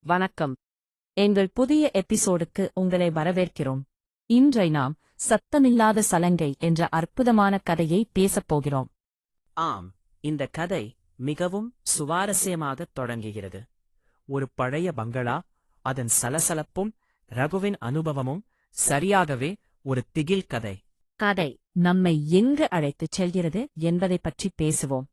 வணக்கம். எங்கள் புதிய எபிசோடுக்கு உங்களை வரவேற்கிறோம். இன்றை நாம் சத்தமில்லாத சலங்கை என்ற அற்புதமான கதையை பேசப் போகிறோம். ஆம், இந்த கதை மிகவும் சுவாரஸ்யமாகத் தொடங்குகிறது. ஒரு பழைய பங்களா, அதன் சலசலப்பும் ரகுவின் அனுபவமும் சரியாகவே ஒரு திகில் கதை. கதை நம்மை எங்கு அழைத்துச் செல்கிறது என்பதைப் பற்றி பேசுவோம்.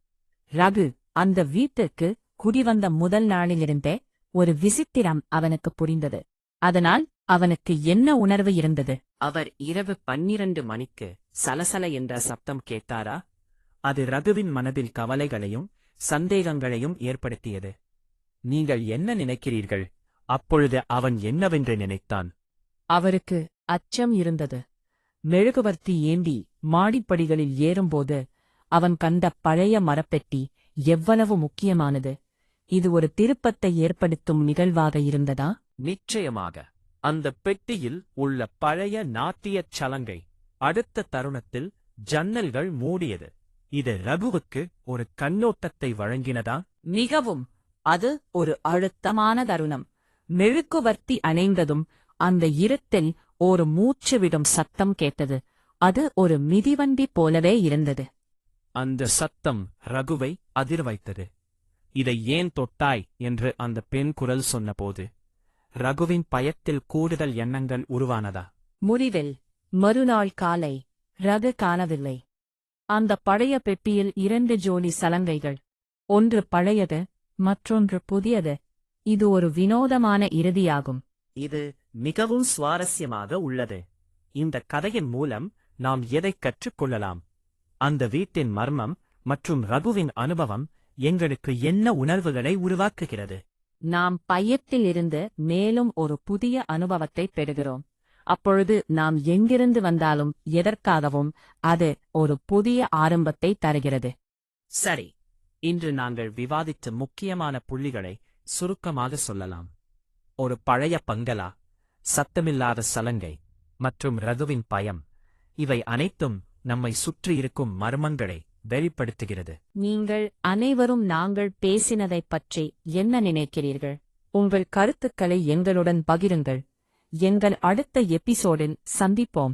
ரகு அந்த வீட்டிற்கு குடிவந்த முதல் நாளிலிருந்தே ஒரு விசித்திரம் அவனுக்கு புரிந்தது. அதனால் அவனுக்கு என்ன உணர்வு இருந்தது? அவர் இரவு 12 மணிக்கு சலசல என்ற சப்தம் கேட்டாரா? அது ரகுவின் மனதில் கவலைகளையும் சந்தேகங்களையும் ஏற்படுத்தியது. நீங்கள் என்ன நினைக்கிறீர்கள்? அப்பொழுது அவன் என்னவென்று நினைத்தான்? அவருக்கு அச்சம் இருந்தது. மெழுகுவர்த்தி ஏந்தி மாடிப்படிகளில் ஏறும்போது அவன் கண்ட பழைய மரப்பெட்டி எவ்வளவு முக்கியமானது. இது ஒரு திருப்பத்தை ஏற்படுத்தும் நிகழ்வாக இருந்ததா? நிச்சயமாக. அந்த பெட்டியில் உள்ள பழைய நாட்டியச் சலங்கை அடுத்த தருணத்தில் ஜன்னல்கள் மூடியது. இது ரகுவுக்கு ஒரு கண்ணோட்டத்தை வழங்கினதா? மிகவும். அது ஒரு அழுத்தமான தருணம். மெழுகுவர்த்தி அணைந்ததும் அந்த இருட்டில் ஒரு மூச்சுவிடும் சத்தம் கேட்டது. அது ஒரு மிதிவண்டி போலவே இருந்தது. அந்த சத்தம் ரகுவை அதிர வைத்தது. இதை ஏன் தொட்டாய் என்று அந்த பெண் குரல் சொன்னபோது ரகுவின் பயத்தில் கூடுதல் எண்ணங்கள் உருவானதா? முடிவில் மறுநாள் காலை ரகு காணவில்லை. அந்த பழைய பெட்டியில் 2 ஜோடி சலங்கைகள். ஒன்று பழையது, மற்றொன்று புதியது. இது ஒரு வினோதமான இறுதியாகும். இது மிகவும் சுவாரஸ்யமாக உள்ளது. இந்த கதையின் மூலம் நாம் எதைக் கற்றுக்கொள்ளலாம்? அந்த வீட்டின் மர்மம் மற்றும் ரகுவின் அனுபவம் எங்களுக்கு என்ன உணர்வுகளை உருவாக்குகிறது? நாம் பயத்திலிருந்து மேலும் ஒரு புதிய அனுபவத்தை பெறுகிறோம். அப்பொழுது நாம் எங்கிருந்து வந்தாலும் எதற்காகவும் அது ஒரு புதிய ஆரம்பத்தை தருகிறது. சரி, இன்று நாங்கள் விவாதித்த முக்கியமான புள்ளிகளை சுருக்கமாக சொல்லலாம். ஒரு பழைய பங்களா, சத்தமில்லாத சலங்கை மற்றும் ரகுவின் பயம், இவை அனைத்தும் நம்மை சுற்றியிருக்கும் மர்மங்களை வெளிப்படுத்துகிறது. நீங்கள் அனைவரும் நாங்கள் பேசினதைப் பற்றி என்ன நினைக்கிறீர்கள்? உங்கள் கருத்துக்களை எங்களுடன் பகிருங்கள். எங்கள் அடுத்த எபிசோடில் சந்திப்போம்.